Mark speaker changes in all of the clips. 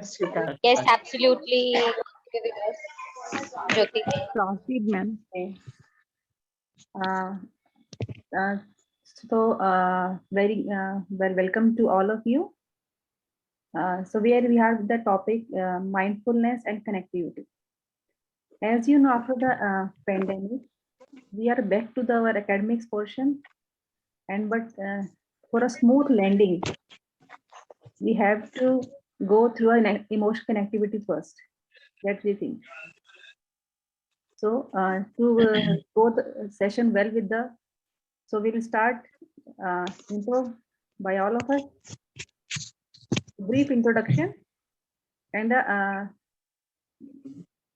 Speaker 1: Yes, you can.
Speaker 2: Yes, absolutely. Jyoti.
Speaker 3: Proceed, ma'am.
Speaker 4: Okay. Uh, uh, very well, welcome to all of you. So we have the topic mindfulness and connectivity. As you know, after the pandemic, we are back to our academics portion, and but for a smooth landing, we have to go through an emotional connectivity first. That we think. So to go the session well with the, so we'll start intro by all of us, brief introduction and a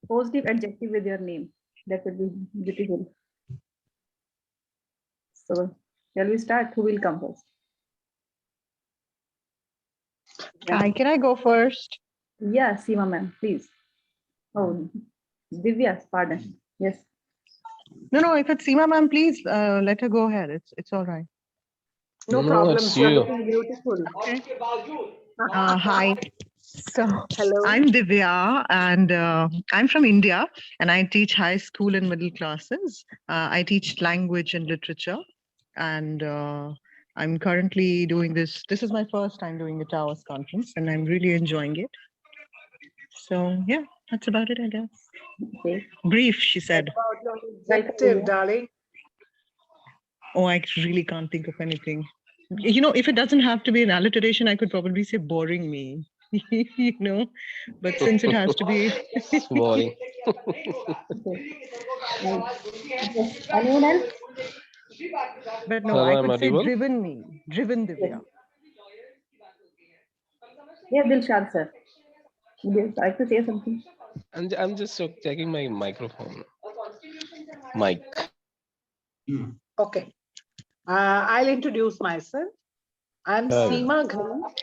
Speaker 4: positive adjective with your name. That would be beautiful. So shall we start? Who will come first?
Speaker 3: Hi, can I go first?
Speaker 4: Yeah, Seema ma'am, please. Oh, Divya, pardon. Yes.
Speaker 3: No, if it's Seema ma'am, please let her go ahead. It's all right.
Speaker 1: No
Speaker 5: No,
Speaker 1: problem.
Speaker 5: it's
Speaker 1: You're
Speaker 5: you.
Speaker 1: looking beautiful.
Speaker 3: Okay. Hi. So
Speaker 1: Hello.
Speaker 3: I'm Divya, and I'm from India, and I teach high school and middle classes. I teach language and literature, and I'm currently doing this. This is my first time doing the Towers conference, and I'm really enjoying it. So yeah, that's about it, I guess.
Speaker 4: Okay.
Speaker 3: Brief, she
Speaker 1: What
Speaker 3: said.
Speaker 1: about your
Speaker 4: Right.
Speaker 1: objective, darling?
Speaker 3: Oh, I really can't think of anything. You know, if it doesn't have to be an alliteration, I could probably say boring me. You know, but since it has to be,
Speaker 5: It's boring.
Speaker 4: Okay. Yes. Anyone else?
Speaker 3: but no,
Speaker 5: Hello,
Speaker 3: I
Speaker 5: I'm
Speaker 3: could say
Speaker 5: audible.
Speaker 3: driven me, driven
Speaker 4: Yes.
Speaker 3: Divya.
Speaker 4: Yeah, Dilshad sir. Would you like to say something?
Speaker 5: I'm just checking my microphone. Mic.
Speaker 1: Okay. I'll introduce myself. I'm
Speaker 5: Hello.
Speaker 1: Seema Ghai,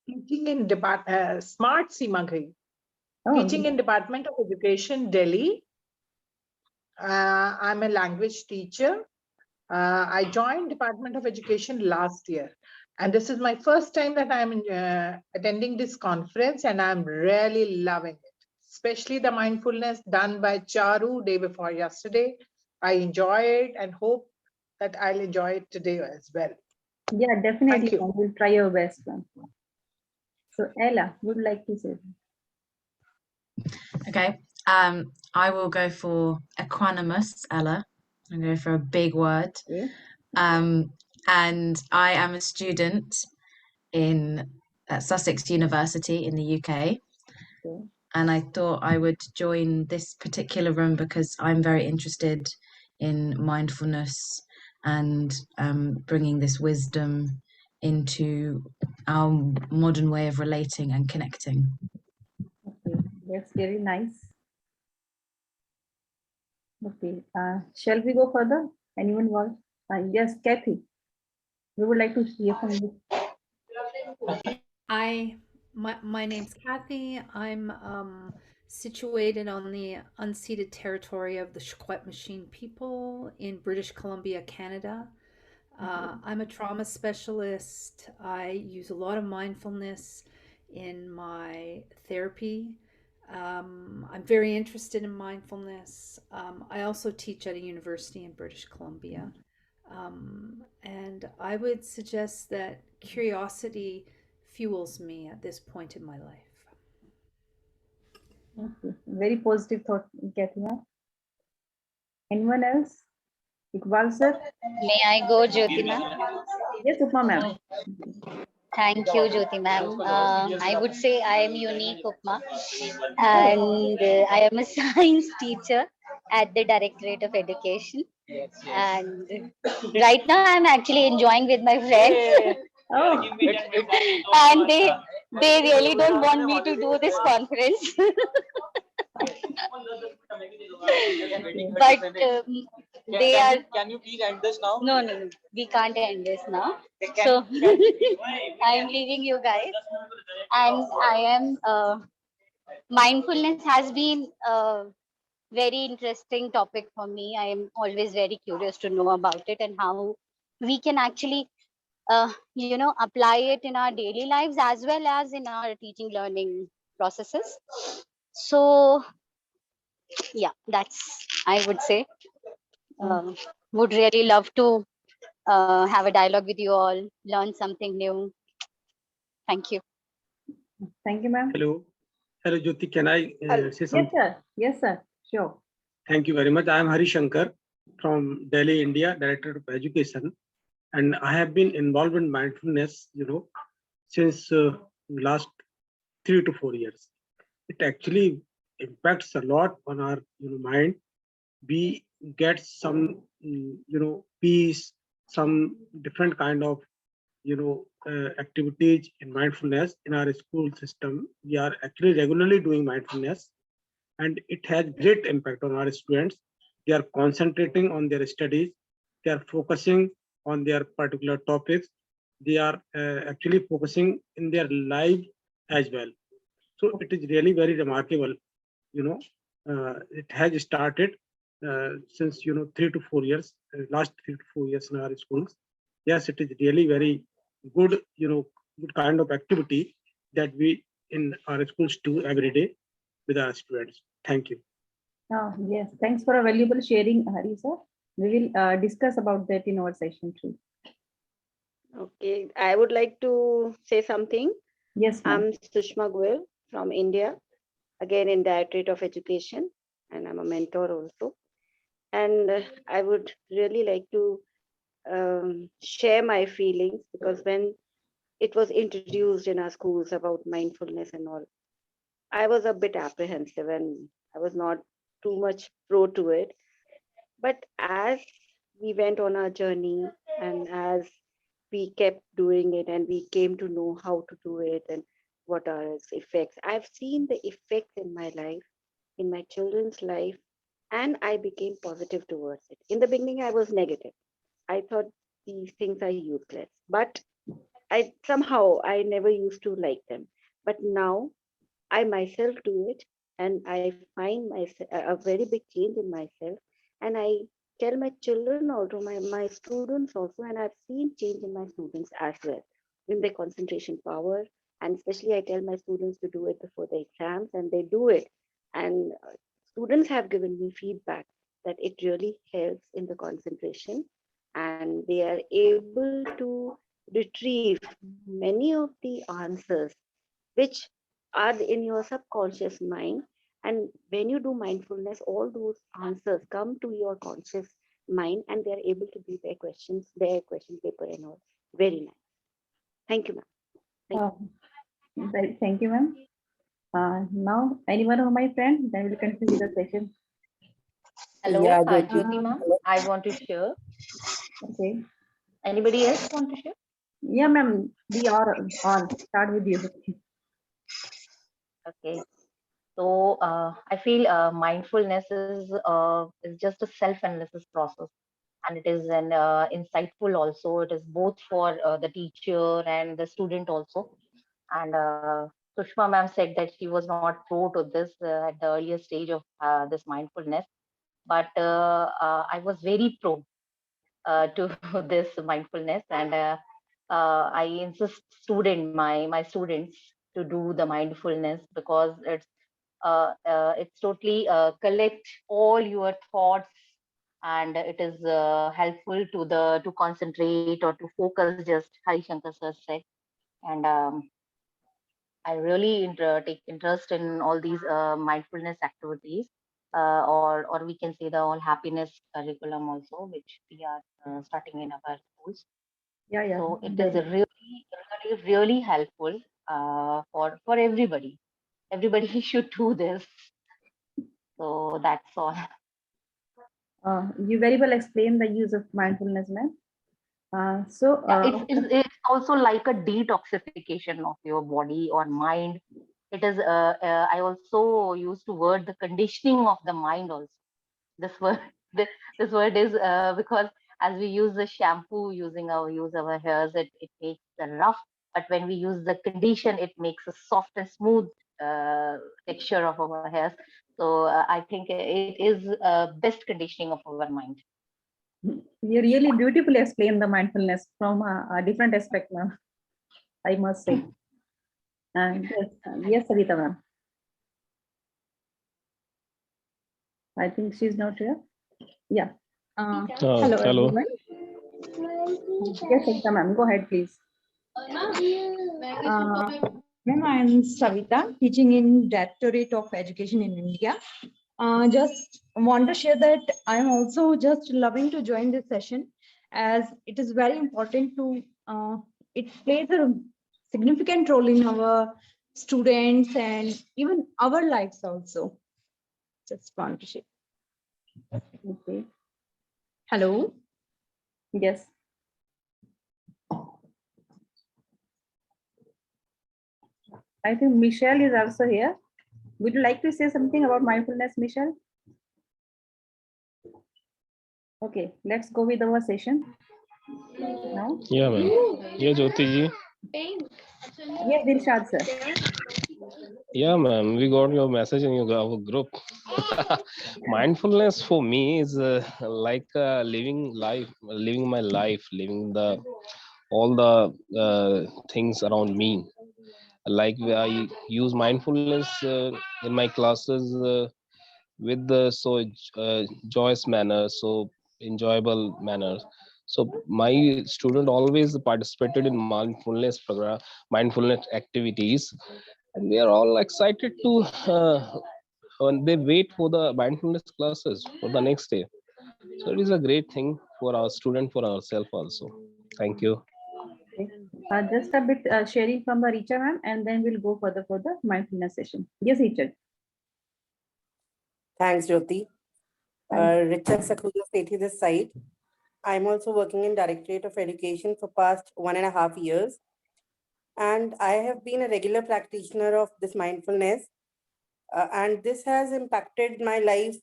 Speaker 1: teaching in Smart Seema Ghai,
Speaker 4: Oh,
Speaker 1: teaching in Department of Education, Delhi. I'm a language teacher. I joined Department of Education last year, and this is my first time that I'm attending this conference, and I'm really loving it. Especially the mindfulness done by Charu day before yesterday. I enjoy it and hope that I'll enjoy it today as well.
Speaker 4: yeah, definitely.
Speaker 1: Thank you.
Speaker 4: We'll try your best. Ma'am. So Ella, would like to say.
Speaker 6: Okay. I will go for equanimous, Ella. I'm going for a big word.
Speaker 4: Okay.
Speaker 6: And I am a student in Sussex University in the UK.
Speaker 4: Okay.
Speaker 6: And I thought I would join this particular room because I'm very interested in mindfulness and bringing this wisdom into our modern way of relating and connecting.
Speaker 4: Okay. That's very nice. Okay. Shall we go further? Anyone want? Yes, Kathy. We would like to hear from you.
Speaker 7: My name's Kathy. I'm situated on the unceded territory of the Secwepemchin people in British Columbia, Canada. I'm a trauma specialist. I use a lot of mindfulness in my therapy. I'm very interested in mindfulness. I also teach at a university in British Columbia. And I would suggest that curiosity fuels me at this point in my life.
Speaker 4: Okay. Very positive thought, Kathy. Ma'am. Anyone else? Iqbal sir?
Speaker 2: May I go, Jyoti ma'am?
Speaker 4: Yes, Upma ma'am.
Speaker 2: Thank you, Jyoti ma'am. I would say I am unique, Upma, and I am a science teacher at the Directorate of Education. And right now, I'm actually enjoying with my friends,
Speaker 4: Oh,
Speaker 2: and they really don't want me to do this conference. But they are. Can you please end this now? No. We can't end this now. So I'm leaving you guys, and I am. Mindfulness has been a very interesting topic for me. I am always very curious to know about it and how we can actually, apply it in our daily lives as well as in our teaching learning processes. So yeah, that's, I would say. Would really love to have a dialogue with you all, learn something new. Thank you.
Speaker 4: Thank you, ma'am.
Speaker 8: Hello. Hello, Jyoti. Can I say
Speaker 4: Yes,
Speaker 8: something?
Speaker 4: sir. Yes, sir. Sure.
Speaker 8: Thank you very much. I am Hari Shankar from Delhi, India, Director of Education. And I have been involved in mindfulness, since last 3 to 4 years. It actually impacts a lot on our mind. We get some, peace, some different kind of, activities in mindfulness in our school system. We are actually regularly doing mindfulness, and it has great impact on our students. They are concentrating on their studies. They are focusing on their particular topics. They are actually focusing in their life as well. So it is really very remarkable. It has started since 3 to 4 years, last 3 to 4 years in our schools. Yes, it is really very good, good kind of activity that we in our schools do every day with our students. Thank you.
Speaker 4: Yes, thanks for a valuable sharing, Hari sir. We will discuss about that in our session too.
Speaker 9: Okay, I would like to say something.
Speaker 4: Yes, ma'am.
Speaker 9: I'm Sushma Goel from India, again in Directorate of Education, and I'm a mentor also. And I would really like to share my feelings, because when it was introduced in our schools about mindfulness and all, I was a bit apprehensive and I was not too much pro to it. But as we went on our journey and as we kept doing it and we came to know how to do it and what are its effects, I've seen the effects in my life, in my children's life, and I became positive towards it. In the beginning, I was negative. I thought these things are useless, but I never used to like them. But now I myself do it, and I find myself a very big change in myself. And I tell my children also, my students also, and I've seen change in my students as well, in their concentration power. And especially I tell my students to do it before the exams, and they do it. And students have given me feedback that it really helps in the concentration, and they are able to retrieve many of the answers which are in your subconscious mind. And when you do mindfulness, all those answers come to your conscious mind, and they are able to do their question paper and all. Very nice. Thank you, ma'am.
Speaker 4: Thank you, ma'am. Now, anyone of my friends, then we'll continue the session.
Speaker 10: Hello,
Speaker 11: Yeah,
Speaker 10: Jyoti ma'am. I want to share.
Speaker 4: Okay.
Speaker 10: Anybody else want to share?
Speaker 4: Yeah, ma'am. We are on. Start with you.
Speaker 10: Okay. So I feel mindfulness is just a self-analysis process, and it is an insightful also. It is both for the teacher and the student also. And Sushma ma'am said that she was not pro to this at the earlier stage of this mindfulness, but I was very pro to this mindfulness, and I insist my students to do the mindfulness, because it's totally collect all your thoughts, and it is helpful to concentrate or to focus, just Hari Shankar sir said. And I really take interest in all these mindfulness activities, or we can say the all happiness curriculum also, which we are starting in our schools.
Speaker 4: Yeah.
Speaker 10: So it is really helpful for everybody. Everybody should do this. So that's all.
Speaker 4: You very well explained the use of mindfulness, ma'am.
Speaker 10: It's also like a detoxification of your body or mind. It is. I also use the word the conditioning of the mind also. This word, this word is because as we use the shampoo, use our hairs, it makes the rough. But when we use the condition, it makes a soft and smooth texture of our hairs. So I think it is best conditioning of our mind.
Speaker 4: You really beautifully explained the mindfulness from a different aspect, ma'am, I must say. Yes, Savita ma'am. I think she's not here. Yeah.
Speaker 5: Oh,
Speaker 4: Hello,
Speaker 5: hello.
Speaker 4: everyone. Yes, Ekta ma'am, go ahead, please.
Speaker 11: Ma'am, I am Savita, teaching in Directorate of Education in India. Just want to share that I am also just loving to join this session, as it is very important to, it plays a significant role in our students and even our lives also. Just want to share.
Speaker 4: Okay.
Speaker 11: Hello.
Speaker 4: Yes. I think Michelle is also here. Would you like to say something about mindfulness, Michelle? Okay, let's go with our session now.
Speaker 5: Yeah, ma'am. Yeah, Jyoti ji.
Speaker 4: Yes, Dilshad sir.
Speaker 5: Yeah, ma'am. We got your message in our group. Mindfulness for me is like living my life, living all the things around me. Like I use mindfulness in my classes with the joyous manner, so enjoyable manner. So my student always participated in mindfulness program, mindfulness activities, and we are all excited to when they wait for the mindfulness classes for the next day. So it is a great thing for our student, for ourselves also. Thank you.
Speaker 4: Okay. Just a bit sharing from the Richa ma'am, and then we'll go further for the mindfulness session. Yes, Richa.
Speaker 12: Thanks, Jyoti. Richard Sakhuja Sethi this side. I'm also working in Directorate of Education for past 1.5 years. And I have been a regular practitioner of this mindfulness. And this has impacted my life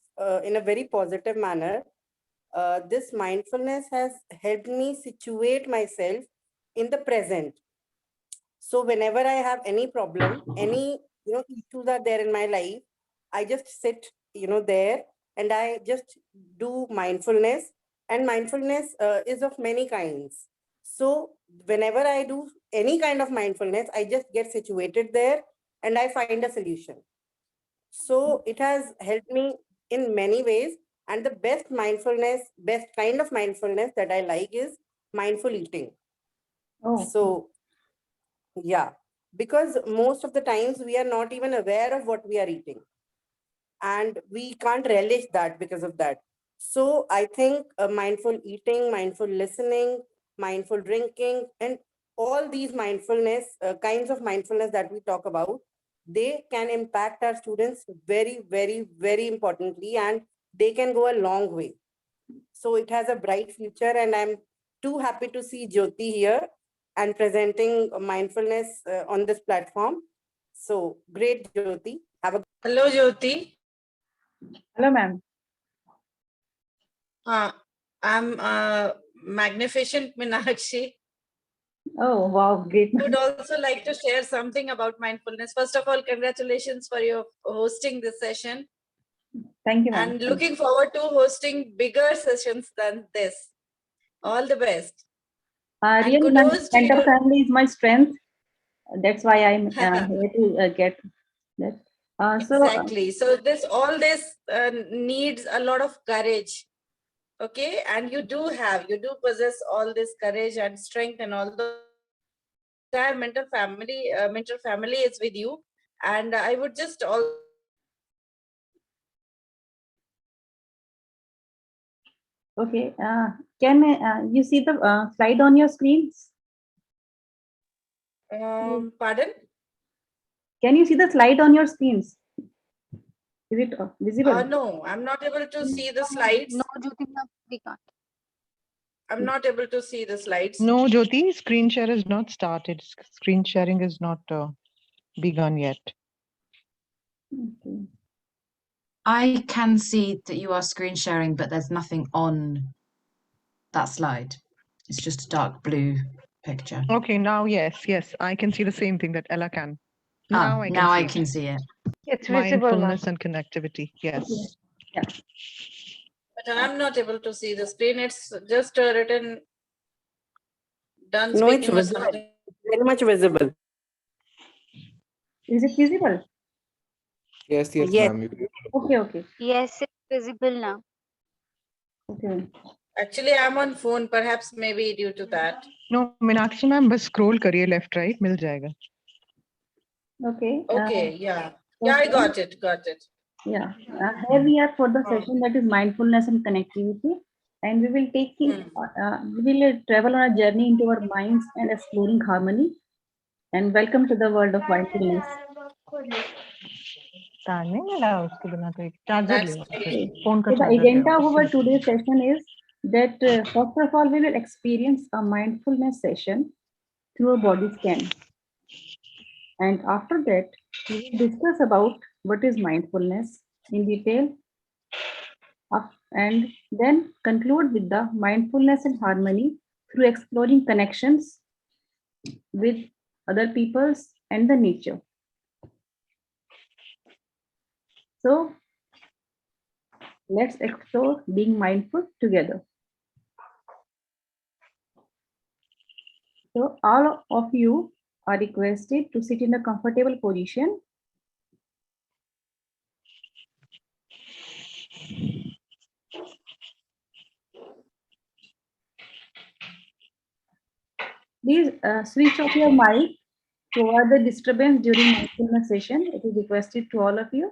Speaker 12: in a very positive manner. This mindfulness has helped me situate myself in the present. So whenever I have any problem, any issues are there in my life, I just sit there and I just do mindfulness. And mindfulness is of many kinds. So whenever I do any kind of mindfulness, I just get situated there and I find a solution. So it has helped me in many ways. And the best kind of mindfulness that I like is mindful eating.
Speaker 4: Oh.
Speaker 12: So yeah, because most of the times we are not even aware of what we are eating. And we can't relish that because of that. So I think mindful eating, mindful listening, mindful drinking, and all these mindfulness, kinds of mindfulness that we talk about, they can impact our students very, very, very importantly, and they can go a long way. So it has a bright future, and I'm too happy to see Jyoti here and presenting mindfulness on this platform. So great, Jyoti.
Speaker 13: Hello, Jyoti.
Speaker 4: Hello, ma'am.
Speaker 13: I'm Magnificent Meenakshi.
Speaker 4: Oh, wow, great.
Speaker 13: Would also like to share something about mindfulness. First of all, congratulations for your hosting this session.
Speaker 4: Thank you, ma'am.
Speaker 13: And looking forward to hosting bigger sessions than this. All the best.
Speaker 4: Really, mentor family is my strength. That's why I'm here to get that.
Speaker 13: Exactly. So all this needs a lot of courage. Okay, and you do possess all this courage and strength, and all the entire mentor family is with you. And I would just all.
Speaker 4: Okay, can you see the slide on your screens?
Speaker 13: Pardon?
Speaker 4: Can you see the slide on your screens? Is it visible?
Speaker 13: No, I'm not able to see the slides.
Speaker 2: No, Jyoti, we can't.
Speaker 13: I'm not able to see the slides.
Speaker 3: No, Jyoti, screen share is not started. Screen sharing is not begun yet.
Speaker 4: Okay.
Speaker 6: I can see that you are screen sharing, but there's nothing on that slide. It's just a dark blue picture.
Speaker 3: Okay, now yes, I can see the same thing that Ella can.
Speaker 6: Now I can see it.
Speaker 2: It's visible.
Speaker 3: Mindfulness and connectivity. Yes.
Speaker 4: Yeah.
Speaker 13: But I'm not able to see the screen. It's just written. Done.
Speaker 12: No, it's
Speaker 13: Speaking or
Speaker 12: visible.
Speaker 13: something.
Speaker 12: Very much visible.
Speaker 4: Is it visible?
Speaker 14: Yes,
Speaker 12: Yes.
Speaker 14: ma'am.
Speaker 4: Okay.
Speaker 2: Yes, it's visible now.
Speaker 4: Okay.
Speaker 13: Actually, I'm on phone, perhaps maybe due to that.
Speaker 3: No, Meenakshi ma'am, बस scroll करिए left right मिल जाएगा.
Speaker 4: Okay.
Speaker 13: Okay, yeah.
Speaker 4: so
Speaker 13: Yeah, I
Speaker 4: friends,
Speaker 13: got it.
Speaker 4: Yeah. Here we are for the session that is mindfulness and connectivity, and we will take it. We will travel on a journey into our minds and exploring harmony. And welcome to the world of mindfulness.
Speaker 3: तार नहीं मिला उसके बिना तो एक charger
Speaker 13: That's
Speaker 3: ले
Speaker 13: great.
Speaker 3: फिर phone का
Speaker 4: So the
Speaker 3: चार्जर ले
Speaker 4: agenda
Speaker 3: आओ,
Speaker 4: of our
Speaker 3: उससे
Speaker 4: today's session is that first of all we will experience a mindfulness session through a body scan, and after that we will discuss about what is mindfulness in detail, and then conclude with the mindfulness and harmony through exploring connections with other peoples and the nature. So let's explore being mindful together. So all of you are requested to sit in a comfortable position. Please switch off your mic to avoid the disturbance during mindfulness session. It is requested to all of you.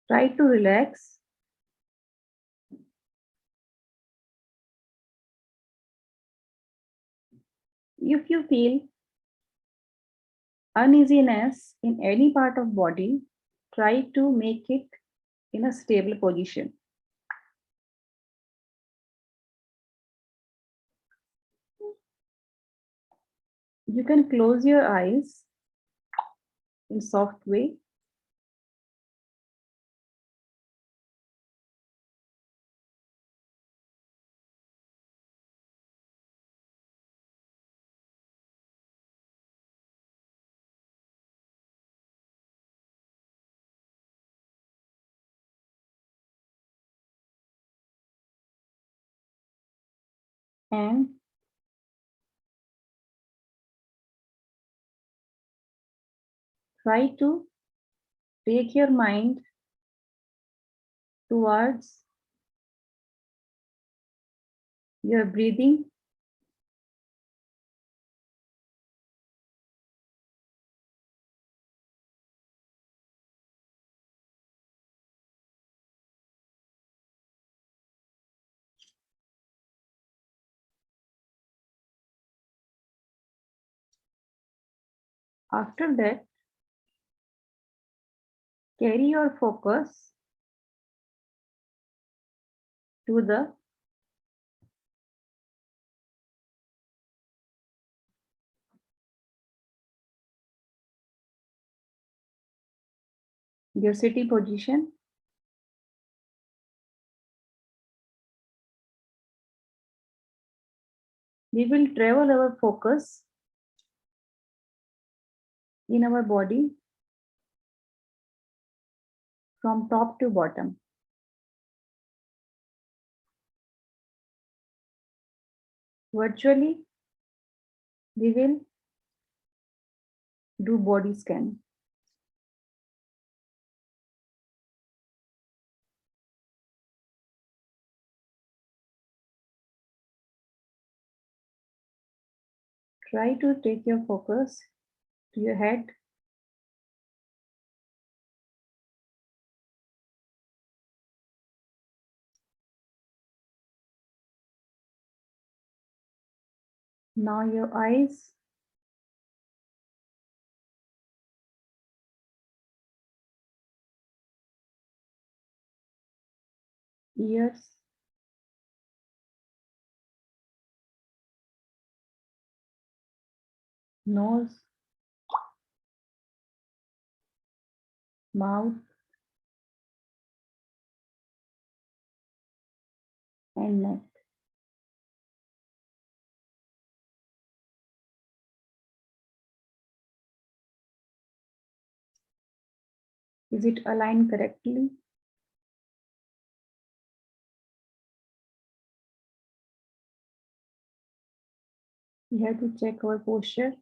Speaker 4: Try to relax. If you feel uneasiness in any part of body, try to make it in a stable position. You can close your eyes in soft way. And try to take your mind towards your breathing. After that, carry your focus to your sitting position. We will travel our focus in our body from top to bottom. Virtually, we will do body scan. Try to take your focus to your head. Now your eyes, ears, nose, mouth, and neck. Is it aligned correctly? We have to check our posture.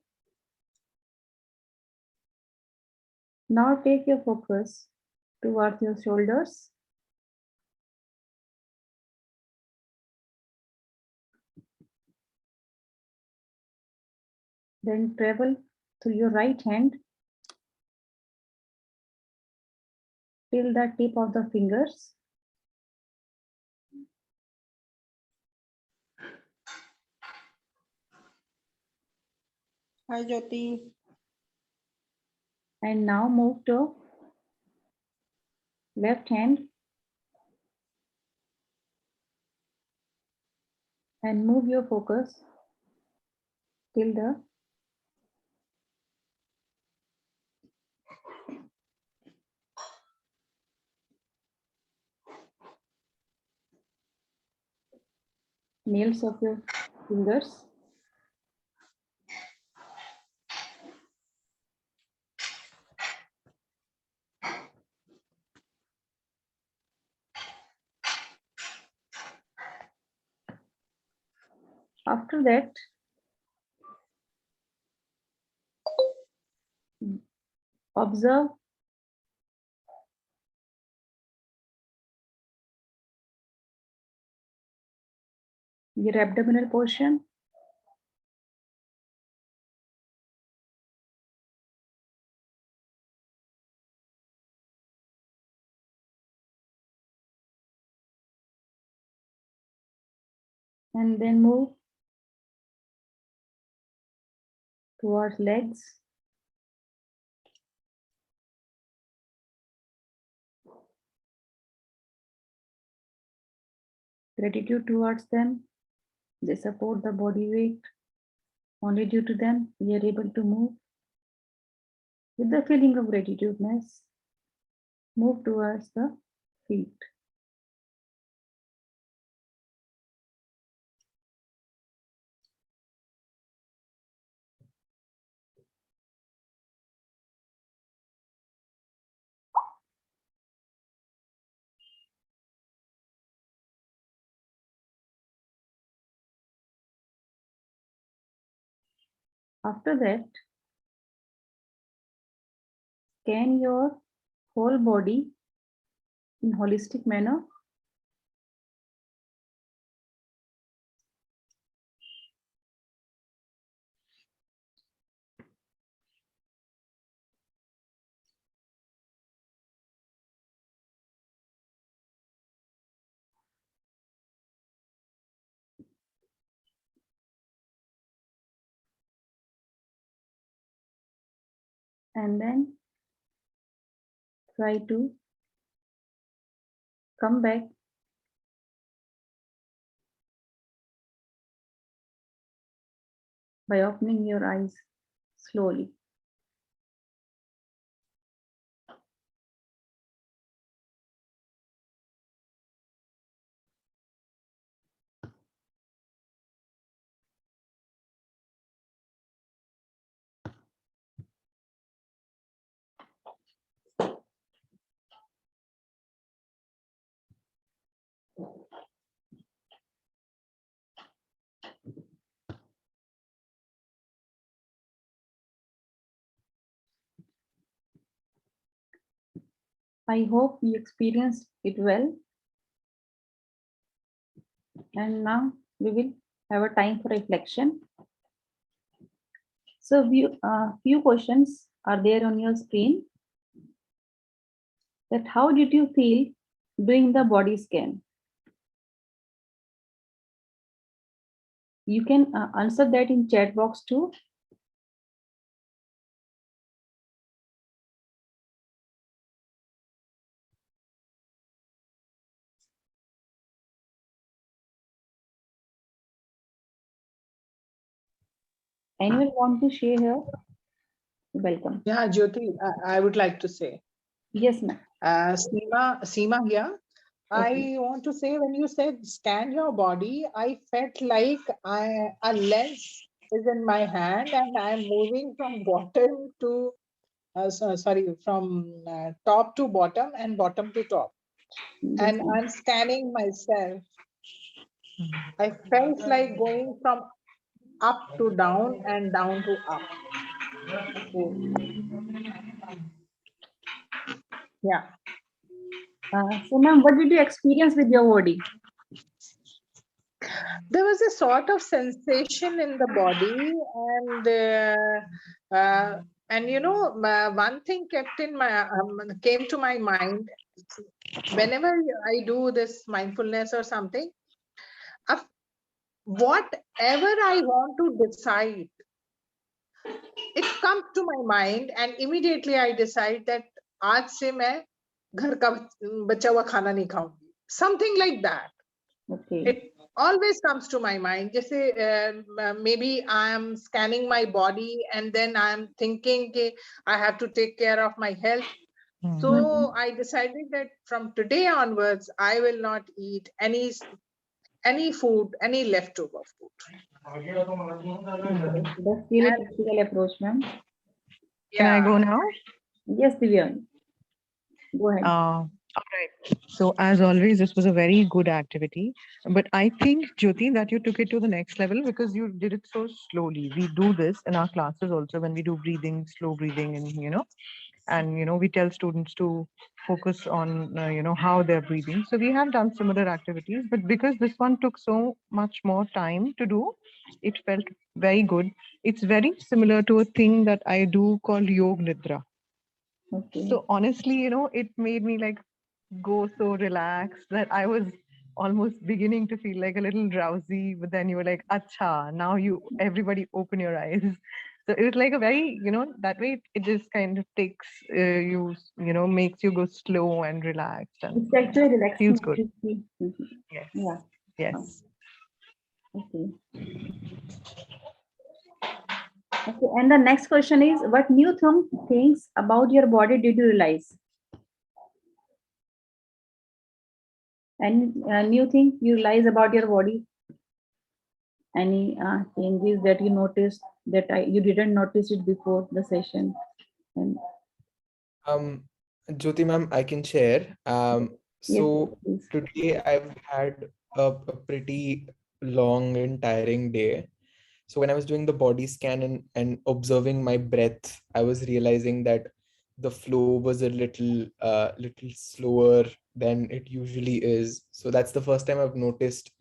Speaker 4: Now take your focus towards your shoulders. Then travel through your right hand till the tip of the fingers.
Speaker 14: Hi, Jyoti.
Speaker 4: And now move to left hand and move your focus till the nails of your fingers. After that, observe your abdominal portion. And then move towards legs. Gratitude towards them. They support the body weight. Only due to them, we are able to move. With the feeling of gratitudeness, move towards the feet. After that, scan your whole body in holistic manner. And then try to come back by opening your eyes slowly. I hope you experienced it well. And now we will have a time for reflection. So few questions are there on your screen. That how did you feel doing the body scan? You can answer that in chat box too. Anyone want to share here? Welcome.
Speaker 1: Yeah, Jyoti, I would like to say.
Speaker 4: Yes, ma'am.
Speaker 1: Seema here.
Speaker 4: Okay.
Speaker 1: I want to say when you said scan your body, I felt like a lens is in my hand and I'm moving from bottom to, from top to bottom and bottom to top. And I'm scanning myself. I felt like going from up to down and down to up. Yeah.
Speaker 4: So ma'am, what did you experience with your body?
Speaker 1: There was a sort of sensation in the body, and you know, one thing kept in my came to my mind whenever I do this mindfulness or something. Whatever I want to decide, it comes to my mind, and immediately I decide that आज से मैं घर का बचा हुआ खाना नहीं खाऊंगी. Something like that.
Speaker 4: Okay.
Speaker 1: It always comes to my mind. Just maybe I am scanning my body and then I am thinking that I have to take care of my health. So I decided that from today onwards, I will not eat any food, any leftover food.
Speaker 4: That's really practical approach, ma'am.
Speaker 3: Can I go now?
Speaker 4: Yes, Divya. Go ahead.
Speaker 3: All right. So as always, this was a very good activity. But I think, Jyoti, that you took it to the next level because you did it so slowly. We do this in our classes also when we do breathing, slow breathing, and we tell students to focus on, how they're breathing. So we have done similar activities, but because this one took so much more time to do, it felt very good. It's very similar to a thing that I do called Yog Nidra.
Speaker 4: Okay.
Speaker 3: So honestly, it made me like go so relaxed that I was almost beginning to feel like a little drowsy, but then you were like, acha, now everybody open your eyes. So it was like a very, that way it just kind of takes makes you go slow and relaxed and
Speaker 4: It's actually relaxing.
Speaker 3: feels good.
Speaker 4: Yes.
Speaker 3: Yeah. Yes.
Speaker 4: Okay. Okay. And the next question is, what new things about your body did you realize? Any new thing you realize about your body? Any changes that you noticed that you didn't notice it before the session? And
Speaker 14: Jyoti ma'am, I can share. So
Speaker 4: yes,
Speaker 14: today I've had a pretty long and tiring day. So when I was doing the body scan and observing my breath, I was realizing that the flow was a little slower than it usually is. So that's the first time I've noticed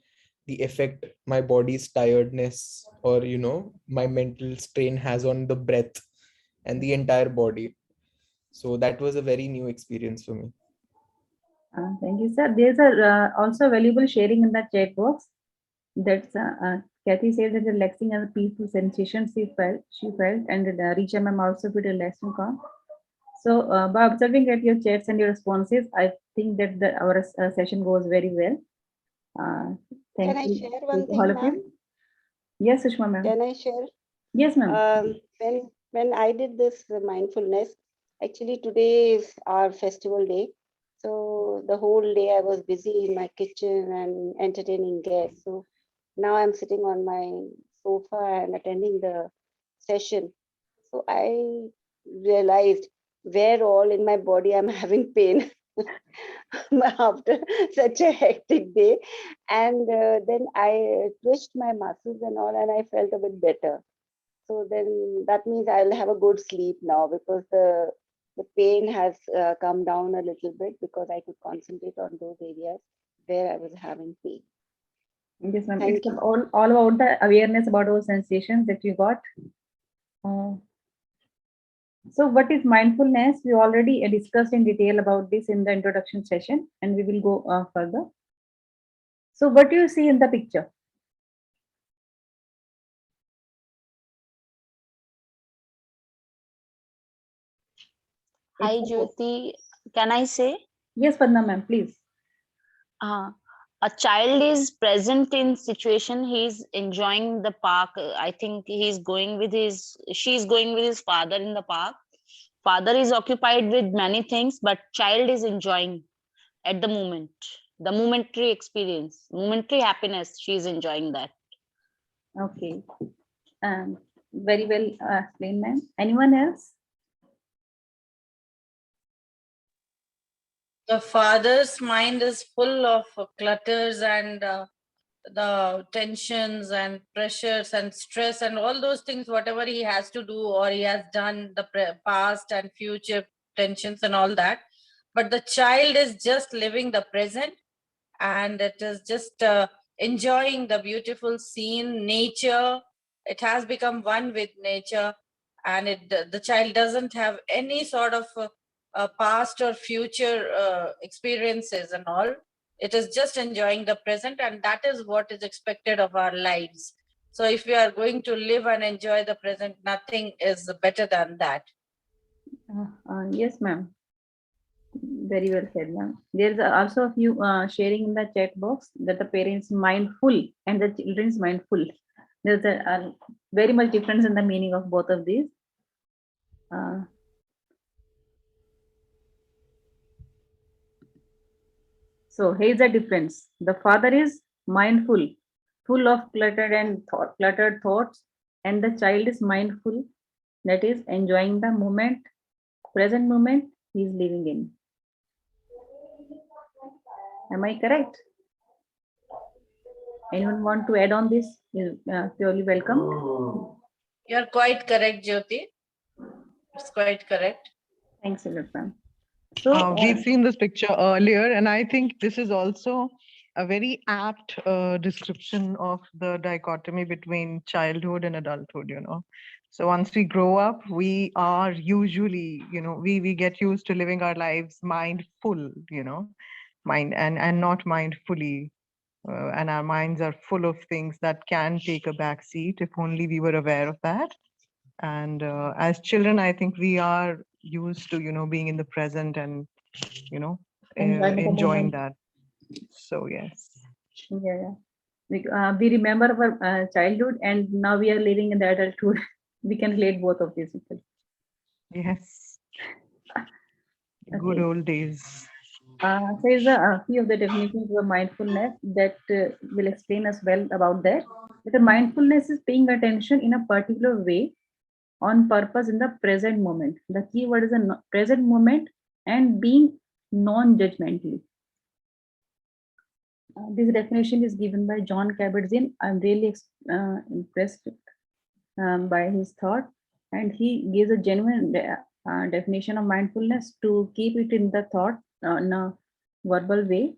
Speaker 14: the effect my body's tiredness or my mental strain has on the breath and the entire body. So that was a very new experience for me.
Speaker 4: thank you, sir. There's also valuable sharing in the chat box. That's Kathy said that relaxing and peaceful sensation she felt, and Richa ma'am also felt relaxed and calm. So by observing at your chats and your responses, I think that our session goes very well. Thank
Speaker 9: Can I
Speaker 4: you
Speaker 9: share
Speaker 4: to
Speaker 9: one thing,
Speaker 4: all of
Speaker 9: ma'am?
Speaker 4: you. Yes, Sushma ma'am.
Speaker 9: Can I share?
Speaker 4: Yes, ma'am.
Speaker 9: When I did this mindfulness, actually today is our festival day. So the whole day I was busy in my kitchen and entertaining guests. So now I'm sitting on my sofa and attending the session. So I realized where all in my body I'm having pain after such a hectic day. And then I twitched my muscles and all, and I felt a bit better. So then that means I'll have a good sleep now because the pain has come down a little bit because I could concentrate on those areas where I was having pain.
Speaker 4: Yes, ma'am.
Speaker 9: Thank
Speaker 4: It's
Speaker 9: you.
Speaker 4: all about the awareness about those sensations that you got. So what is mindfulness? We already discussed in detail about this in the introduction session, and we will go further. So what do you see in the picture?
Speaker 2: Hi, Jyoti. Can I say?
Speaker 4: Yes, Padma ma'am, please.
Speaker 2: A child is present in situation. He's enjoying the park. I think she's going with his father in the park. Father is occupied with many things, but child is enjoying at the moment. The momentary experience, momentary happiness. She's enjoying that.
Speaker 4: Okay. Very well explained, ma'am. Anyone else?
Speaker 13: The father's mind is full of clutters and the tensions and pressures and stress and all those things, whatever he has to do or he has done, the past and future tensions and all that. But the child is just living the present, and it is just enjoying the beautiful scene, nature. It has become one with nature, and the child doesn't have any sort of past or future experiences and all. It is just enjoying the present, and that is what is expected of our lives. So if we are going to live and enjoy the present, nothing is better than that.
Speaker 4: Yes, ma'am. Very well said, ma'am. There's also a few sharing in the chat box that the parents mindful and the children's mindful. There's a very much difference in the meaning of both of these. So here's the difference. The father is mindful, full of cluttered thoughts, and the child is mindful, that is enjoying the moment, present moment he is living in. Am I correct? Anyone want to add on this? Is purely welcome.
Speaker 13: You are quite correct, Jyoti. It's quite correct.
Speaker 4: Thanks a lot, ma'am. So
Speaker 3: we've seen this picture earlier, and I think this is also a very apt description of the dichotomy between childhood and adulthood, you know. So once we grow up, we are usually, you know, we get used to living our lives mindful, you know, and not mindfully. And our minds are full of things that can take a back seat if only we were aware of that. And as children, I think we are used to, you know, being in the present and, you know, enjoying that. So yes.
Speaker 4: Yeah. We remember our childhood, and now we are living in the adulthood. We can relate both of these people.
Speaker 3: Yes. Good old days.
Speaker 4: There's a few of the definitions of mindfulness that will explain us well about that. The mindfulness is paying attention in a particular way on purpose in the present moment. The key word is a present moment and being non-judgmentally. This definition is given by Jon Kabat-Zinn. I'm really impressed by his thought, and he gives a genuine definition of mindfulness to keep it in the thought in a verbal way,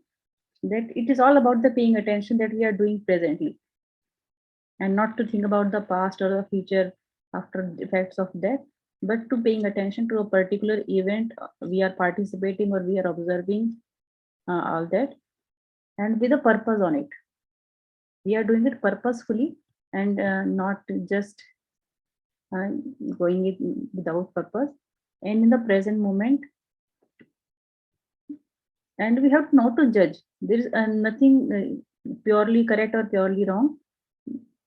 Speaker 4: that it is all about the paying attention that we are doing presently, and not to think about the past or the future after the effects of death, but to paying attention to a particular event we are participating or we are observing, all that, and with a purpose on it. We are doing it purposefully and not just going it without purpose, and in the present moment. And we have not to judge. There is nothing purely correct or purely wrong.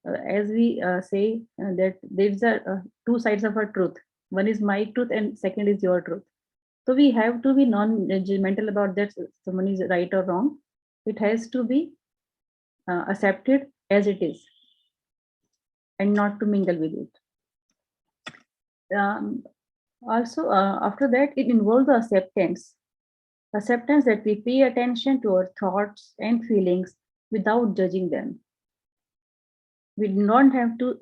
Speaker 4: As we say that there's two sides of a truth. One is my truth and second is your truth. So we have to be non-judgmental about that someone is right or wrong. It has to be accepted as it is and not to mingle with it. Also, after that, it involves the acceptance that we pay attention to our thoughts and feelings without judging them. We don't have to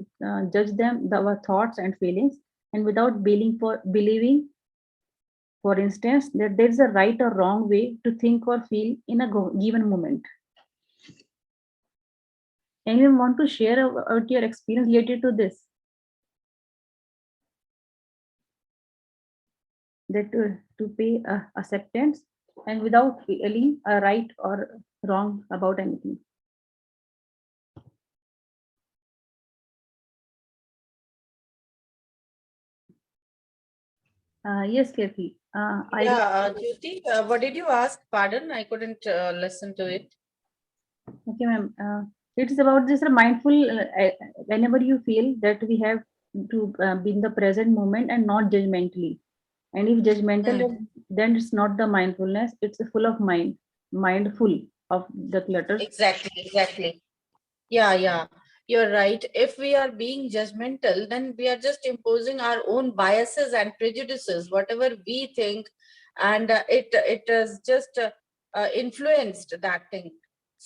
Speaker 4: judge them, our thoughts and feelings, and without believing, for instance, that there is a right or wrong way to think or feel in a given moment. Anyone want to share about your experience related to this? That to pay acceptance and without feeling a right or wrong about anything. Yes, Kathy.
Speaker 13: Jyoti, what did you ask? Pardon, I couldn't listen to it.
Speaker 4: Okay, ma'am. It is about this mindful. Whenever you feel that we have to be in the present moment and not judgmentally. And if judgmental, then it's not the mindfulness. It's full of mindful of the clutter.
Speaker 13: Exactly. Yeah. You're right. If we are being judgmental, then we are just imposing our own biases and prejudices, whatever we think, and it has just influenced that thing.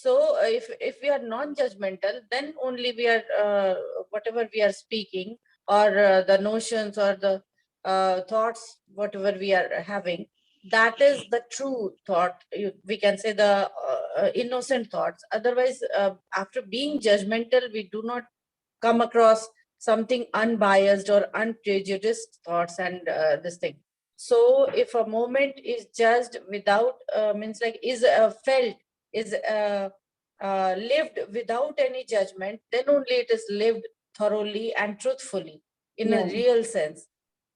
Speaker 13: So if we are non-judgmental, then only we are whatever we are speaking, or the notions or the thoughts, whatever we are having, that is the true thought. We can say the innocent thoughts. Otherwise, after being judgmental, we do not come across something unbiased or unprejudiced thoughts and this thing. So if a moment is judged without means like is felt, is lived without any judgment, then only it is lived thoroughly and truthfully in a real sense.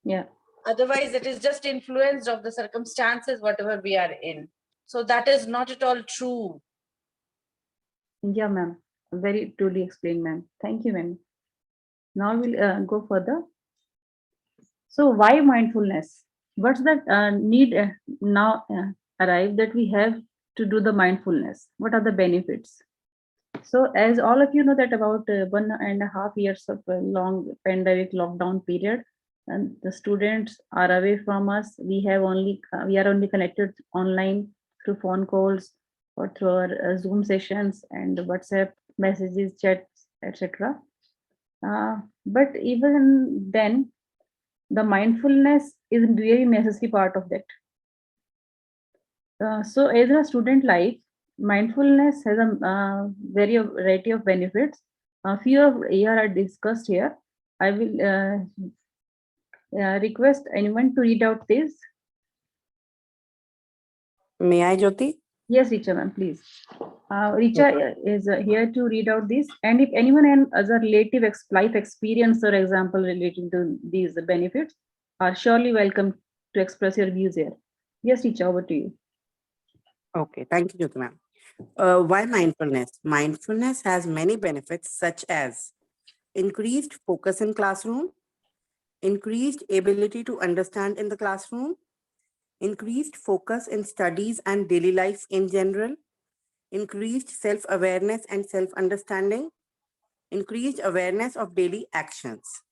Speaker 4: Yeah.
Speaker 13: Otherwise, it is just influenced of the circumstances, whatever we are in. So that is not at all true.
Speaker 4: Yeah, ma'am. Very truly explained, ma'am. Thank you, ma'am. Now we'll go further. So why mindfulness? What's that need now arrive that we have to do the mindfulness? What are the benefits? So as all of you know that about 1.5 years of a long pandemic lockdown period, and the students are away from us. We are only connected online through phone calls or through our Zoom sessions and WhatsApp messages, chats, etc. But even then, the mindfulness is a really necessary part of that. So as a student life, mindfulness has a very variety of benefits. A few of here are discussed here. I will request anyone to read out this.
Speaker 12: May I, Jyoti?
Speaker 4: Yes, Richa ma'am, please. Richa is here to read out this. And if anyone has a relative life experience or example relating to these benefits, are surely welcome to express your views here. Yes, Richa, over to you.
Speaker 12: Okay, thank you, Jyoti ma'am. Why mindfulness? Mindfulness has many benefits such as increased focus in classroom, increased ability to understand in the classroom, increased focus in studies and daily life in general, increased self-awareness and self-understanding, increased awareness of daily actions.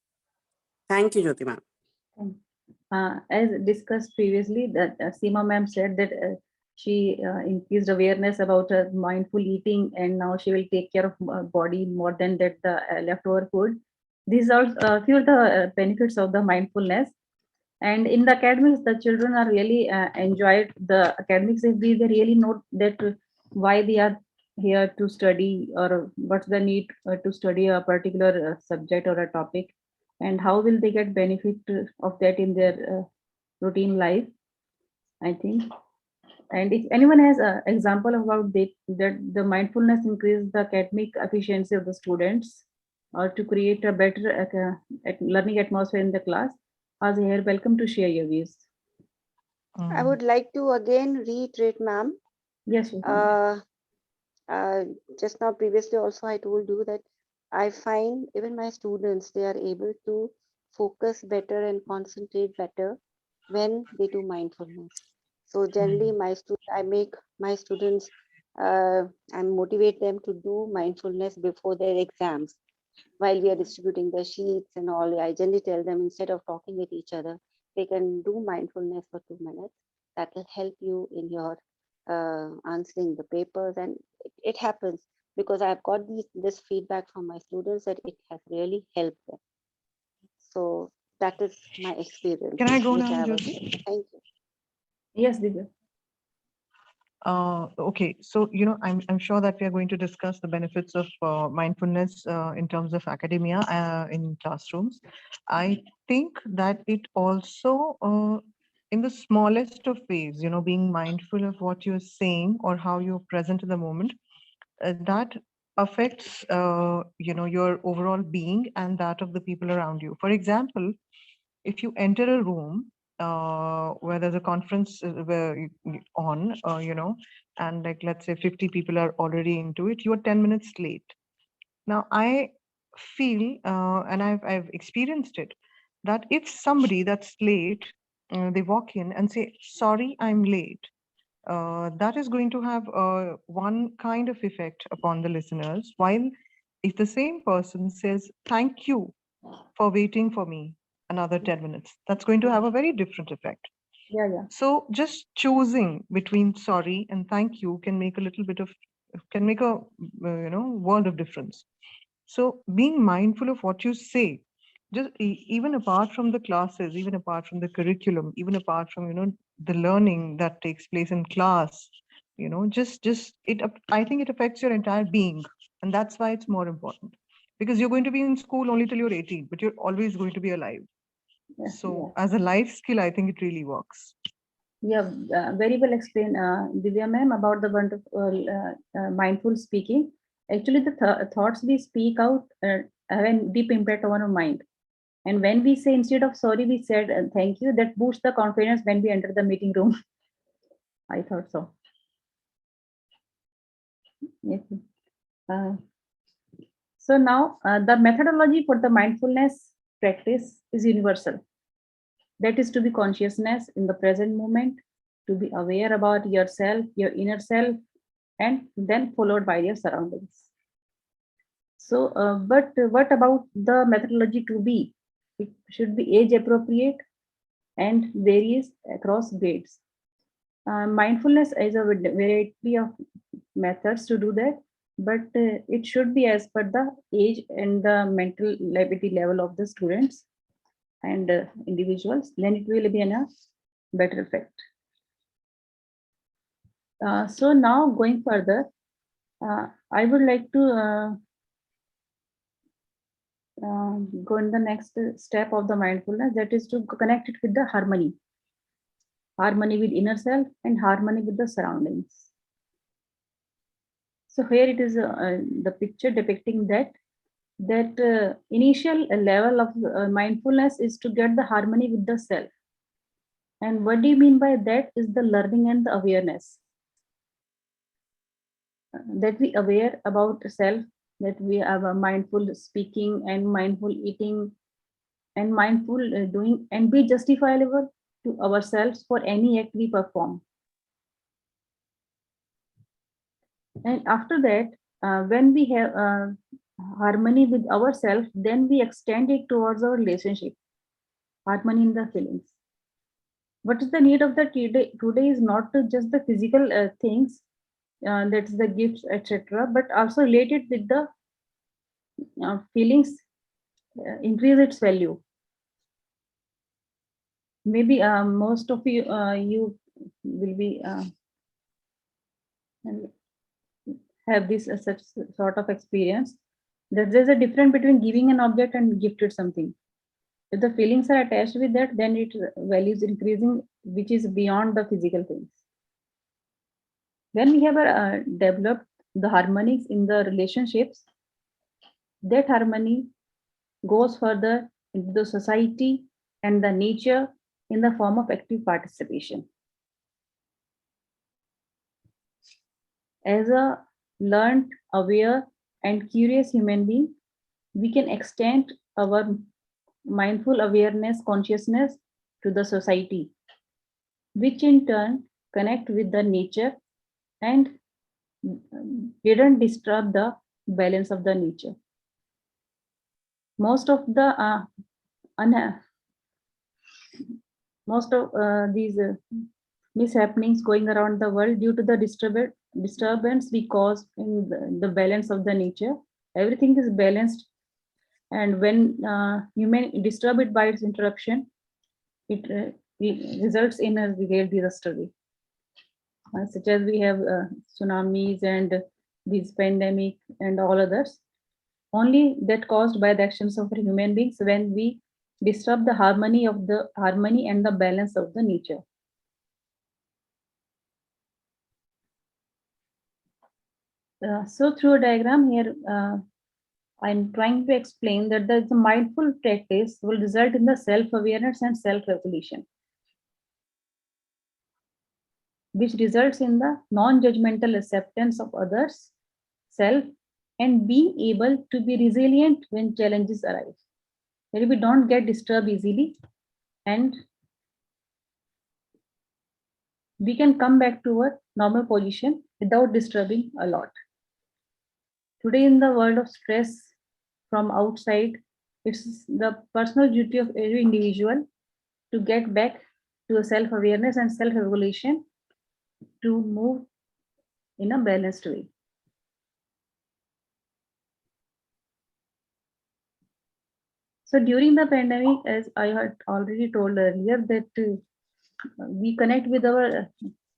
Speaker 12: Thank you, Jyoti ma'am.
Speaker 4: As discussed previously, that Seema ma'am said that she increased awareness about mindful eating, and now she will take care of body more than that the leftover food. These are a few of the benefits of the mindfulness. And in the academics, the children are really enjoyed the academics if they really know that why they are here to study or what's the need to study a particular subject or a topic, and how will they get benefit of that in their routine life, I think. And if anyone has an example about that the mindfulness increase the academic efficiency of the students or to create a better learning atmosphere in the class, as here, welcome to share your views.
Speaker 9: I would like to again reiterate, ma'am.
Speaker 4: Yes.
Speaker 9: Just now previously also I told you that I find even my students, they are able to focus better and concentrate better when they do mindfulness. So generally I make my students, I motivate them to do mindfulness before their exams. While we are distributing the sheets and all, I generally tell them instead of talking with each other, they can do mindfulness for 2 minutes. That will help you in your answering the papers, and it happens because I've got this feedback from my students that it has really helped them. So that is my experience.
Speaker 3: Can I go now, Jyoti?
Speaker 9: Thank you.
Speaker 4: Yes, Divya.
Speaker 3: Okay, so I'm sure that we are going to discuss the benefits of mindfulness in terms of academia in classrooms. I think that it also, in the smallest of ways, being mindful of what you're saying or how you're present in the moment, that affects your overall being and that of the people around you. For example, if you enter a room where there's a conference on, and like let's say 50 people are already into it, you are 10 minutes late. Now I feel, and I've experienced it, that if somebody that's late, they walk in and say, sorry, I'm late, that is going to have one kind of effect upon the listeners. While if the same person says, thank you for waiting for me another 10 minutes, that's going to have a very different effect.
Speaker 4: Yeah.
Speaker 3: So just choosing between sorry and thank you can make a little bit of can make a world of difference. So being mindful of what you say, just even apart from the classes, even apart from the curriculum, even apart from the learning that takes place in class, just I think it affects your entire being, and that's why it's more important, because you're going to be in school only till you're 18, but you're always going to be alive. So as a life skill, I think it really works.
Speaker 4: Yeah, very well explained, Divya ma'am, about the wonderful mindful speaking. Actually, the thoughts we speak out have a deep impact on our mind. And when we say, instead of sorry, we said thank you, that boosts the confidence when we enter the meeting room. I thought so. Yes. So now the methodology for the mindfulness practice is universal. That is to be consciousness in the present moment, to be aware about yourself, your inner self, and then followed by your surroundings. So, but what about the methodology to be? It should be age appropriate and varies across grades. Mindfulness is a variety of methods to do that, but it should be as per the age and the mental ability level of the students and individuals, then it will be in a better effect. So now going further, I would like to go in the next step of the mindfulness, that is to connect it with the harmony with inner self and harmony with the surroundings. So here it is the picture depicting that initial level of mindfulness is to get the harmony with the self. And what do you mean by that is the learning and the awareness. That we aware about self, that we have a mindful speaking and mindful eating and mindful doing, and be justifiable to ourselves for any act we perform. And after that, when we have harmony with ourselves, then we extend it towards our relationship, harmony in the feelings. What is the need of the today is not just the physical things, that's the gifts, etc., but also related with the feelings, increase its value. Maybe most of you you will be have this such sort of experience, that there's a difference between giving an object and gifted something. If the feelings are attached with that, then it values increasing, which is beyond the physical things. When we have developed the harmonies in the relationships, that harmony goes further into the society and the nature in the form of active participation. As a learned, aware, and curious human being, we can extend our mindful awareness, consciousness to the society, which in turn connect with the nature and didn't disturb the balance of the nature. Most of the these mishappenings going around the world due to the disturbance we cause in the balance of the nature. Everything is balanced, and when human disturb it by its interruption, it results in a great disaster, such as we have tsunamis and these pandemic and all others. Only that caused by the actions of human beings when we disturb the harmony and the balance of the nature. So through a diagram here, I'm trying to explain that the mindful practice will result in the self-awareness and self-regulation, which results in the non-judgmental acceptance of others, self, and being able to be resilient when challenges arise. That we don't get disturbed easily, and we can come back to a normal position without disturbing a lot. Today, in the world of stress from outside, it's the personal duty of every individual to get back to a self-awareness and self-regulation to move in a balanced way. So during the pandemic, as I had already told earlier, that we connect with our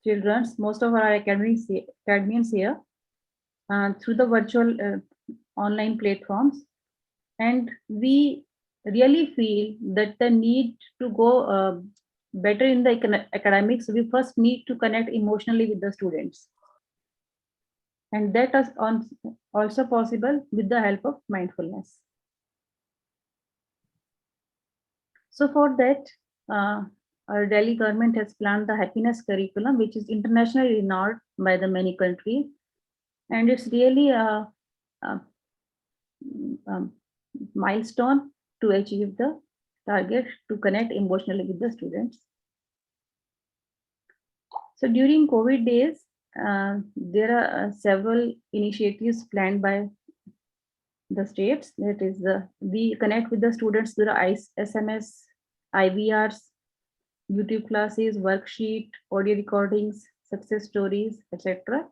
Speaker 4: children, most of our academics here, through the virtual online platforms. And we really feel that the need to go better in the academics, we first need to connect emotionally with the students. And that is also possible with the help of mindfulness. So for that, our Delhi government has planned the happiness curriculum, which is internationally renowned by the many countries. And it's really a milestone to achieve the target to connect emotionally with the students. So during COVID days, there are several initiatives planned by the states. That is, we connect with the students through the SMS, IVRs, YouTube classes, worksheet, audio recordings, success stories, etc.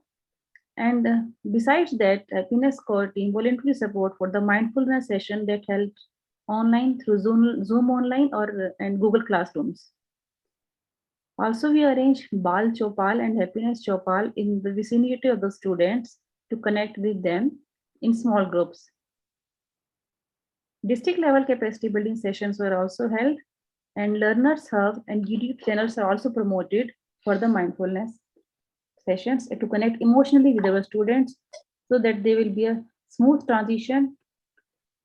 Speaker 4: And besides that, happiness core team voluntarily support for the mindfulness session that held online through Zoom online or and Google Classrooms. Also, we arrange Bal Chopal and Happiness Chopal in the vicinity of the students to connect with them in small groups. District level capacity building sessions were also held, and Learners Hub and YouTube channels are also promoted for the mindfulness sessions to connect emotionally with our students so that there will be a smooth transition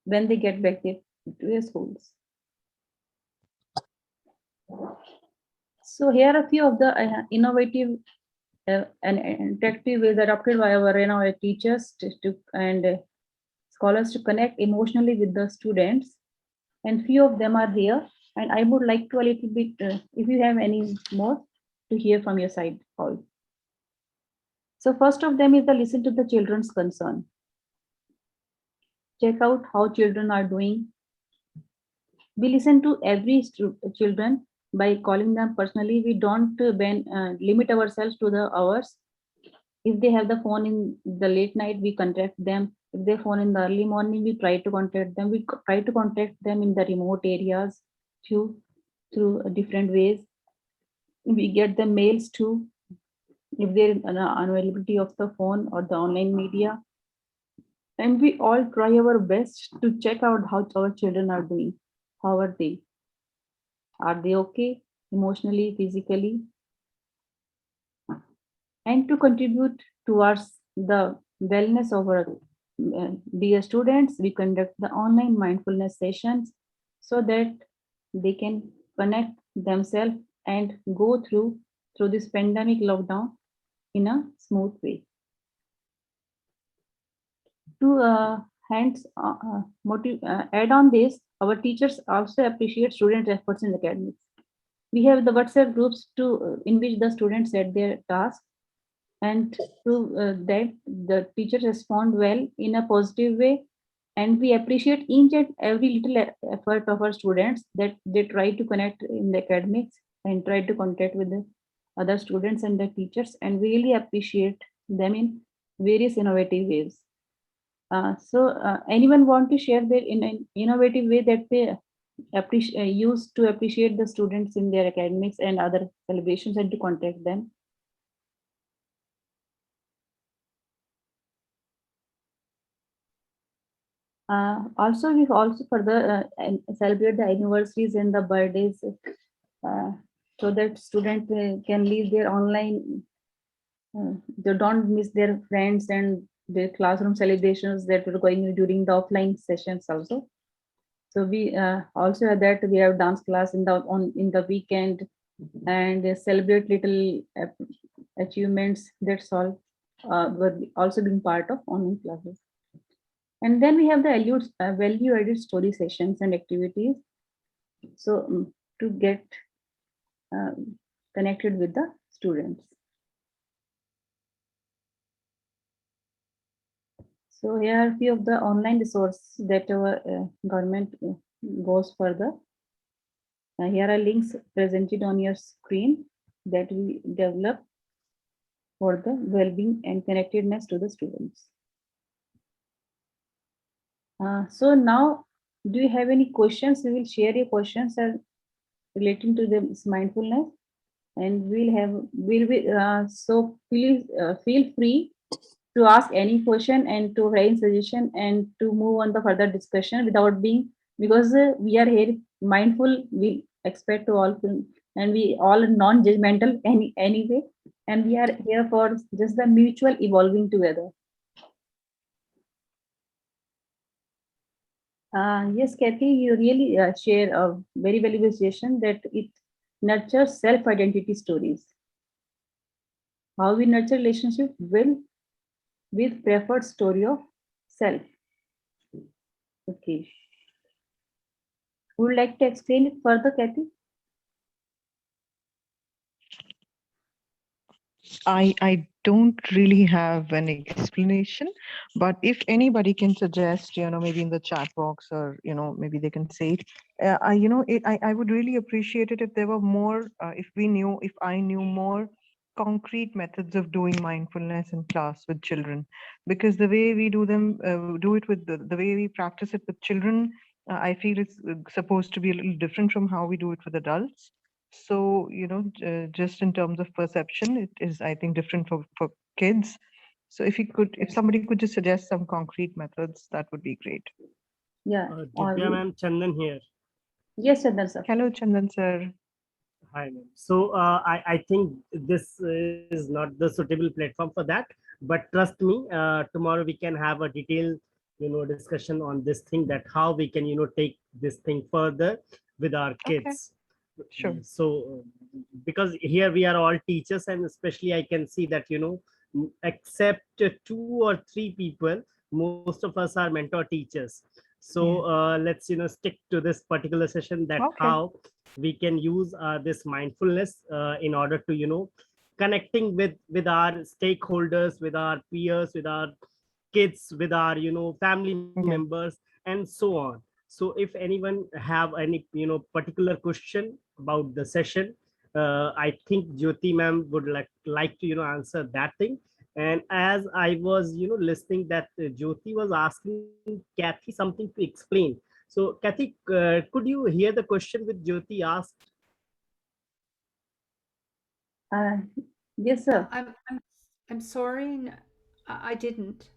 Speaker 4: when they get back to their schools. So here are a few of the innovative and interactive ways adopted by our teachers and scholars to connect emotionally with the students, and few of them are here. And I would like to a little bit, if you have any more, to hear from your side, Paul. So first of them is the listen to the children's concern. Check out how children are doing. We listen to every children by calling them personally. We don't limit ourselves to the hours. If they have the phone in the late night, we contact them. If they phone in the early morning, we try to contact them. We try to contact them in the remote areas through different ways. We get the mails too, if there is an unavailability of the phone or the online media. And we all try our best to check out how our children are doing. How are they? Are they okay emotionally, physically? And to contribute towards the wellness of our dear students, we conduct the online mindfulness sessions so that they can connect themselves and go through this pandemic lockdown in a smooth way. To add on this, our teachers also appreciate student efforts in academics. We have the WhatsApp groups in which the students set their tasks, and to that the teachers respond well in a positive way, and we appreciate each and every little effort of our students that they try to connect in the academics and try to contact with the other students and the teachers, and we really appreciate them in various innovative ways. So anyone want to share their in an innovative way that they use to appreciate the students in their academics and other celebrations and to contact them? Also, we also further celebrate the anniversaries and the birthdays so that students can leave their online, they don't miss their friends and their classroom celebrations that were going during the offline sessions also. So we also have that we have dance class in the weekend and celebrate little achievements. That's all were also being part of online classes. And then we have the value-added story sessions and activities. So to get connected with the students. So here are a few of the online resources that our government goes further. Here are links presented on your screen that we develop for the well-being and connectedness to the students. So now Do you have any questions? You will share your questions relating to this mindfulness, and so please feel free to ask any question and to raise suggestion and to move on the further discussion without being, because we are here mindful, we expect to all and we all are non-judgmental anyway, and we are here for just the mutual evolving together. Yes, Kathy, you really share a very valuable suggestion that it nurtures self-identity stories. How we nurture relationship with preferred story of self. Okay. Would you like to explain it further, Kathy?
Speaker 3: I don't really have an explanation, but if anybody can suggest, maybe in the chat box, or, maybe they can say it, I would really appreciate it if there were more, if I knew more concrete methods of doing mindfulness in class with children, because the way we do it with the way we practice it with children, I feel it's supposed to be a little different from how we do it with adults. So, just in terms of perception, it is, I think, different for kids. So if somebody could just suggest some concrete methods, that would be great.
Speaker 4: Yeah.
Speaker 15: Divya ma'am, Chandan here.
Speaker 4: Yes, Chandan sir.
Speaker 3: Hello, Chandan sir.
Speaker 15: Hi, ma'am. So I think this is not the suitable platform for that, but trust me, tomorrow we can have a detailed, discussion on this thing, that how we can, take this thing further with our kids.
Speaker 3: Sure.
Speaker 15: So because here we are all teachers, and especially I can see that, except 2 or 3 people, most of us are mentor teachers. So let's, stick to this particular session, that how we can use this mindfulness in order to, connecting with our stakeholders, with our peers, with our kids, with our, family members, and so on. So if anyone have any, particular question about the session, I think Jyoti ma'am would like to, answer that thing. And as I was, listening that Jyoti was asking Kathy something to explain. So Kathy, could you hear the question with Jyoti asked?
Speaker 4: Yes, sir.
Speaker 7: I'm sorry, I didn't.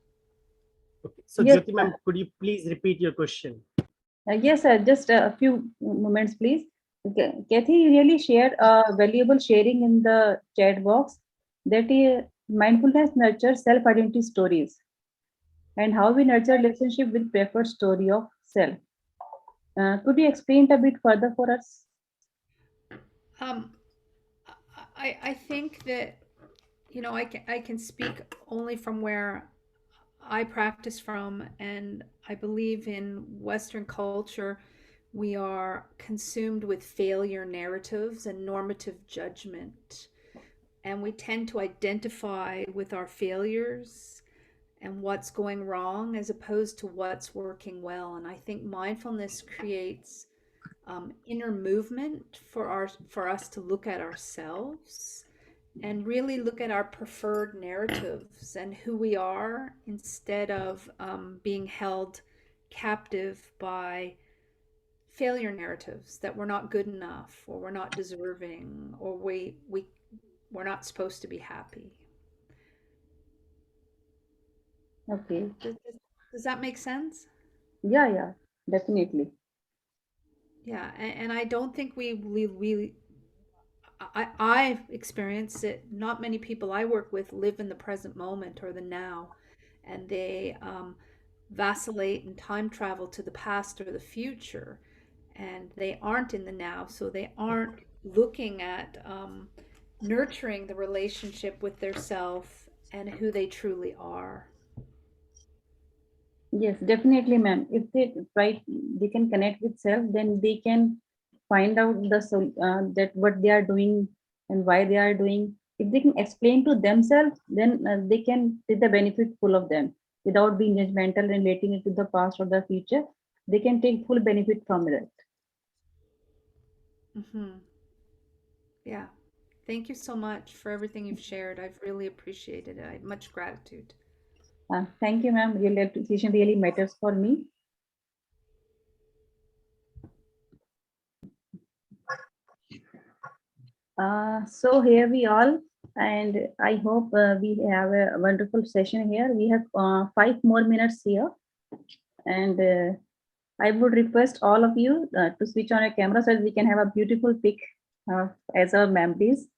Speaker 15: Okay. So
Speaker 4: Yes,
Speaker 15: Jyoti ma'am, could you please repeat your question?
Speaker 4: Yes, sir. Just a few moments, please. Okay. Kathy, you really shared valuable sharing in the chat box that mindfulness nurtures self-identity stories and how we nurture relationship with preferred story of self. Could you explain it a bit further for us?
Speaker 7: I think that, I can speak only from where I practice from, and I believe in Western culture, we are consumed with failure narratives and normative judgment. And we tend to identify with our failures and what's going wrong as opposed to what's working well. And I think mindfulness creates inner movement for us to look at ourselves and really look at our preferred narratives and who we are, instead of being held captive by failure narratives that we're not good enough, or we're not deserving, or we're not supposed to be happy.
Speaker 4: Okay.
Speaker 7: Does that make sense?
Speaker 4: Yeah, definitely.
Speaker 7: Yeah, and I don't think I've experienced it. Not many people I work with live in the present moment or the now, and they vacillate and time travel to the past or the future, and they aren't in the now, so they aren't looking at nurturing the relationship with their self and who they truly are.
Speaker 4: Yes, definitely, ma'am. If they can connect with self, then they can find out that what they are doing and why they are doing. If they can explain to themselves, then they can take the benefit full of them without being judgmental and relating it to the past or the future. They can take full benefit from it.
Speaker 7: Yeah. Thank you so much for everything you've shared. I've really appreciated it. I have much gratitude.
Speaker 4: Thank you, ma'am. Real appreciation really matters for me. So here we all, and I hope we have a wonderful session here. We have 5 more minutes here, and I would request all of you to switch on a camera so that we can have a beautiful pic as our memories.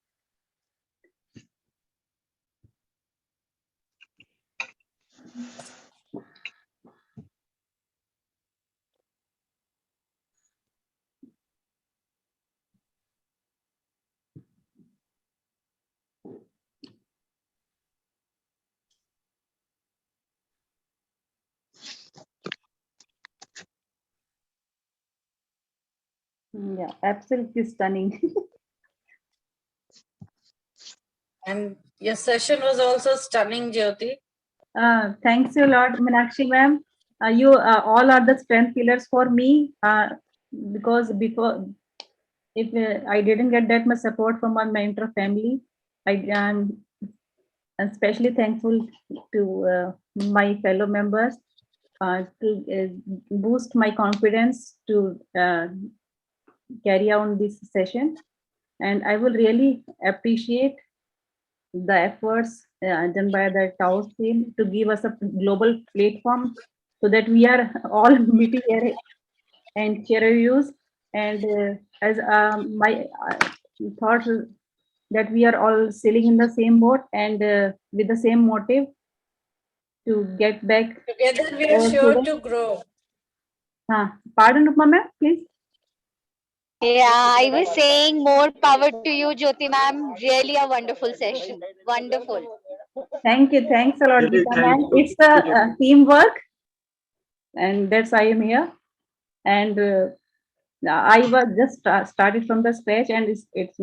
Speaker 4: Yeah, absolutely stunning.
Speaker 13: And your session was also stunning, Jyoti.
Speaker 4: Thanks a lot, Meenakshi ma'am. You all are the strength pillars for me because before, if I didn't get that much support from my mentor family, I am especially thankful to my fellow members to boost my confidence to carry on this session. And I will really appreciate the efforts done by the Taos team to give us a global platform so that we are all meeting here and share views. And as my thought that we are all sailing in the same boat and with the same motive to get back.
Speaker 13: Together we are sure to grow.
Speaker 4: Pardon, Upma ma'am, please.
Speaker 2: Yeah, I was saying more power to you, Jyoti ma'am. Really a wonderful session. Wonderful.
Speaker 4: Thank you. Thanks a lot,
Speaker 8: Really,
Speaker 4: Geeta
Speaker 8: thank
Speaker 4: ma'am.
Speaker 8: you.
Speaker 4: It's the teamwork, and that's why I'm here. And I was just started from the scratch, and it's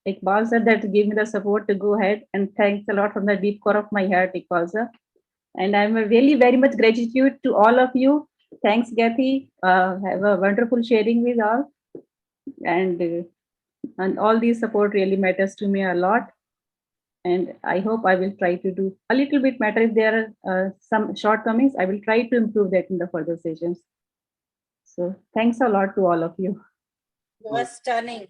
Speaker 4: Iqbal sir that gave me the support to go ahead. And thanks a lot from the deep core of my heart, Iqbal sir. And I'm really very much gratitude to all of you. Thanks, Gathi. Have a wonderful sharing with all, and all these support really matters to me a lot. And I hope I will try to do a little bit better. If there are some shortcomings, I will try to improve that in the further sessions. So thanks a lot to all of you.
Speaker 13: You were stunning.